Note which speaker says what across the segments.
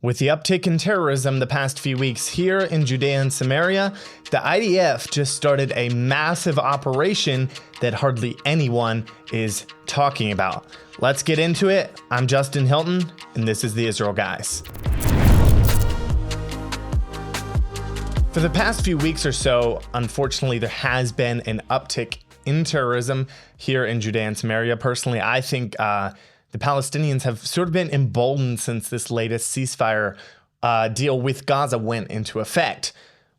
Speaker 1: With the uptick in terrorism the past few weeks here in Judea and Samaria, the IDF just started a massive operation that hardly anyone is talking about. Let's get into it. I'm Justin Hilton, and this is the Israel Guys. For the past few weeks or so, unfortunately, there has been an uptick in terrorism here in Judea and Samaria. Personally, I think the Palestinians have sort of been emboldened since this latest ceasefire deal with Gaza went into effect.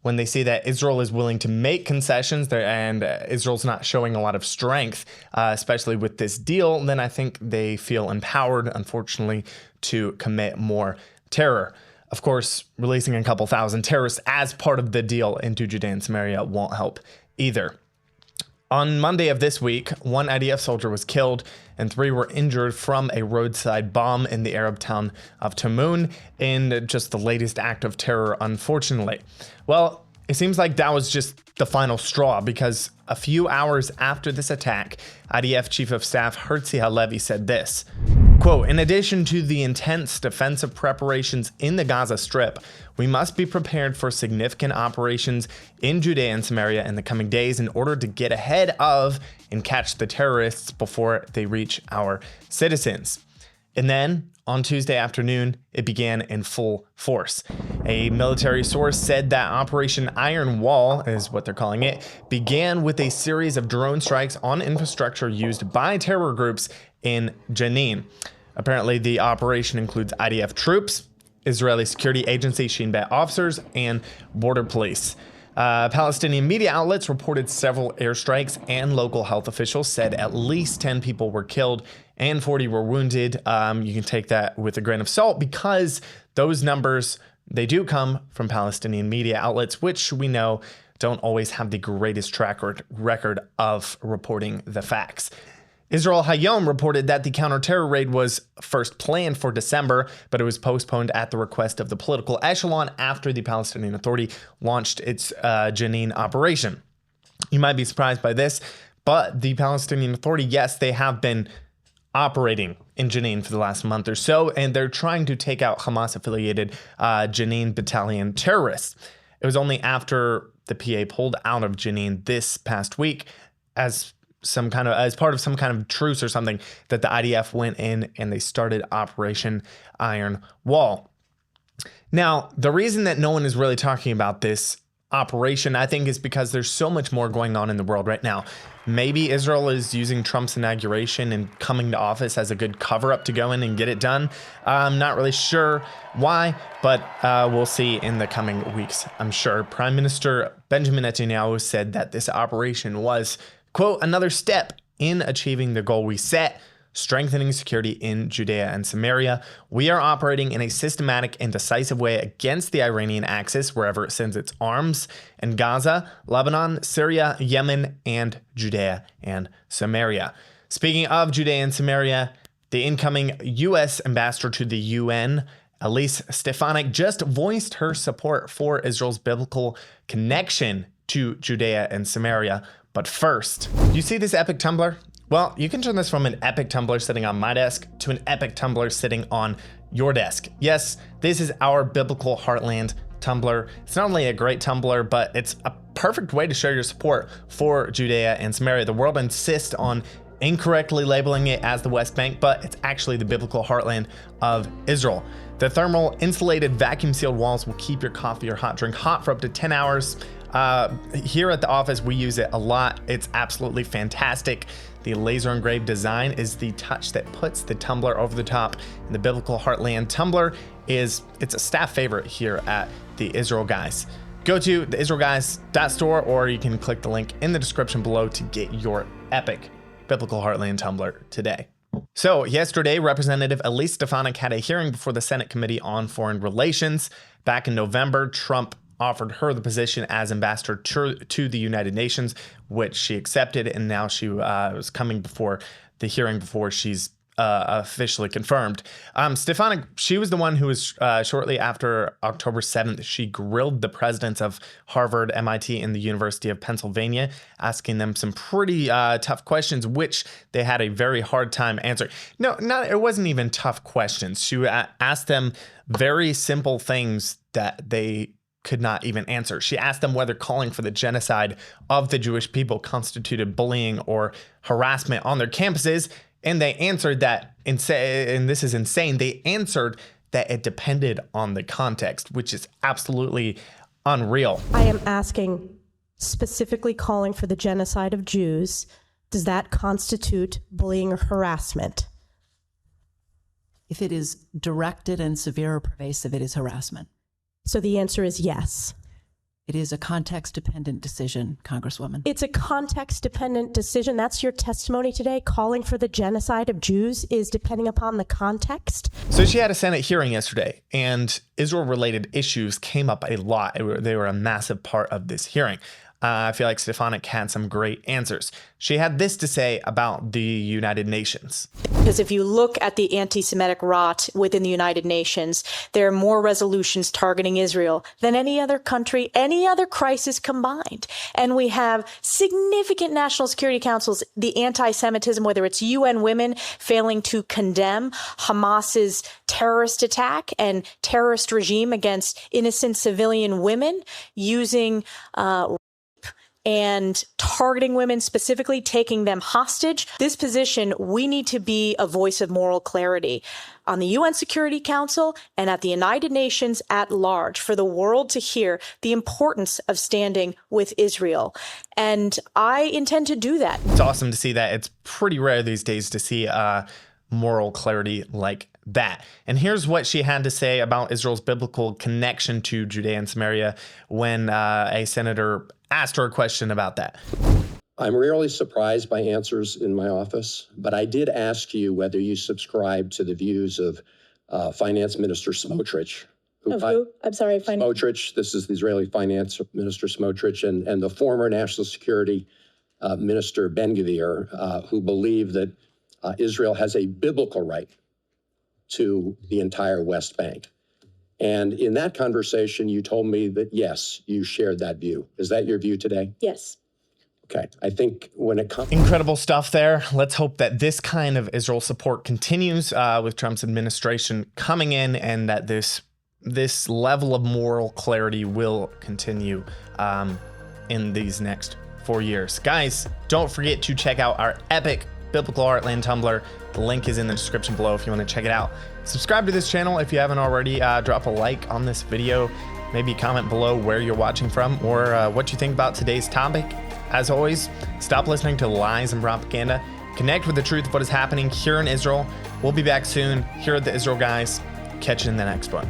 Speaker 1: When they see that Israel is willing to make concessions there and Israel's not showing a lot of strength, especially with this deal, then I think they feel empowered, unfortunately, to commit more terror. Of course, releasing a couple thousand terrorists as part of the deal into Judea and Samaria won't help either. On Monday of this week, one IDF soldier was killed and 3 were injured from a roadside bomb in the Arab town of Tamun in just the latest act of terror, unfortunately. Well, it seems like that was just the final straw because a few hours after this attack, IDF Chief of Staff Herzi Halevi said this, quote, "In addition to the intense defensive preparations in the Gaza Strip, we must be prepared for significant operations in Judea and Samaria in the coming days in order to get ahead of and catch the terrorists before they reach our citizens." And then on Tuesday afternoon, it began in full force. A military source said that Operation Iron Wall, is what they're calling it, began with a series of drone strikes on infrastructure used by terror groups in Jenin. Apparently, the operation includes IDF troops, Israeli security agency Shin Bet officers, and border police. Palestinian media outlets reported several airstrikes, and local health officials said at least 10 people were killed and 40 were wounded. You can take that with a grain of salt because those numbers, they do come from Palestinian media outlets, which we know don't always have the greatest track record of reporting the facts. Israel Hayom reported that the counter-terror raid was first planned for December, but it was postponed at the request of the political echelon after the Palestinian Authority launched its Jenin operation. You might be surprised by this, but the Palestinian Authority, yes, they have been operating in Jenin for the last month or so, and they're trying to take out Hamas-affiliated Jenin battalion terrorists. It was only after the PA pulled out of Jenin this past week as part of some kind of truce or something that the IDF went in and they started Operation Iron Wall. Now, the reason that no one is really talking about this operation, I think, is because there's so much more going on in the world right now. Maybe Israel is using Trump's inauguration and coming to office as a good cover-up to go in and get it done. I'm not really sure why, but we'll see in the coming weeks, I'm sure. Prime Minister Benjamin Netanyahu said that this operation was, quote, "another step in achieving the goal we set, strengthening security in Judea and Samaria. We are operating in a systematic and decisive way against the Iranian axis wherever it sends its arms in Gaza, Lebanon, Syria, Yemen, and Judea and Samaria." Speaking of Judea and Samaria, the incoming U.S. ambassador to the UN, Elise Stefanik, just voiced her support for Israel's biblical connection to Judea and Samaria. But first, you see this epic tumbler? Well, you can turn this from an epic tumbler sitting on my desk to an epic tumbler sitting on your desk. Yes, this is our biblical Heartland tumbler. It's not only a great tumbler, but it's a perfect way to show your support for Judea and Samaria. The world insists on incorrectly labeling it as the West Bank, but it's actually the biblical heartland of Israel. The thermal insulated vacuum sealed walls will keep your coffee or hot drink hot for up to 10 hours. Here at the office, we use it a lot. It's absolutely fantastic. The laser engraved design is the touch that puts the tumbler over the top. And the biblical Heartland tumbler it's a staff favorite here at the Israel Guys. Go to the israelguys.store, or you can click the link in the description below to get your epic biblical Heartland tumbler today. So yesterday, Representative Elise Stefanik had a hearing before the Senate Committee on Foreign Relations. Back in November, Trump offered her the position as ambassador to the United Nations, which she accepted, and now she was coming before the hearing before she's officially confirmed. Stefanik, she was the one who was shortly after October 7th, she grilled the presidents of Harvard, MIT, and the University of Pennsylvania, asking them some pretty tough questions, which they had a very hard time answering. No, it wasn't even tough questions. She asked them very simple things that they could not even answer. She asked them whether calling for the genocide of the Jewish people constituted bullying or harassment on their campuses, and they answered that, and this is insane, they answered that it depended on the context, which is absolutely unreal.
Speaker 2: I am asking, specifically calling for the genocide of Jews, does that constitute bullying or harassment?
Speaker 3: If it is directed and severe or pervasive, it is harassment.
Speaker 2: So the answer is yes.
Speaker 3: It is a context-dependent decision, Congresswoman.
Speaker 2: It's a context-dependent decision. That's your testimony today. Calling for the genocide of Jews is depending upon the context.
Speaker 1: So she had a Senate hearing yesterday, and Israel-related issues came up a lot. They were a massive part of this hearing. I feel like Stefanik had some great answers. She had this to say about the United Nations.
Speaker 4: Because if you look at the anti-Semitic rot within the United Nations, there are more resolutions targeting Israel than any other country, any other crisis combined. And we have significant national security councils, the anti-Semitism, whether it's UN Women failing to condemn Hamas's terrorist attack and terrorist regime against innocent civilian women, using and targeting women, specifically taking them hostage. This position, we need to be a voice of moral clarity on the UN Security Council and at the United Nations at large for the world to hear the importance of standing with Israel. And I intend to do that.
Speaker 1: It's awesome to see that. It's pretty rare these days to see moral clarity like that. And here's what she had to say about Israel's biblical connection to Judea and Samaria when a senator asked her a question about that.
Speaker 5: I'm rarely surprised by answers in my office, but I did ask you whether you subscribe to the views of Finance Minister Smotrich.
Speaker 4: Who? I'm sorry,
Speaker 5: Smotrich. This is the Israeli Finance Minister Smotrich and the former National Security Minister Ben-Gvir, who believe that Israel has a biblical right to the entire West Bank. And in that conversation, you told me that, yes, you shared that view. Is that your view today?
Speaker 4: Yes.
Speaker 5: Okay. I think when it comes...
Speaker 1: Incredible stuff there. Let's hope that this kind of Israel support continues with Trump's administration coming in, and that this level of moral clarity will continue in these next 4 years. Guys, don't forget to check out our epic Biblical Heartland Tumblr. The link is in the description below if you want to check it out. Subscribe to this channel if you haven't already. Drop a like on this video. Maybe comment below where you're watching from or what you think about today's topic. As always, stop listening to lies and propaganda. Connect with the truth of what is happening here in Israel. We'll be back soon here at the Israel Guys. Catch you in the next one.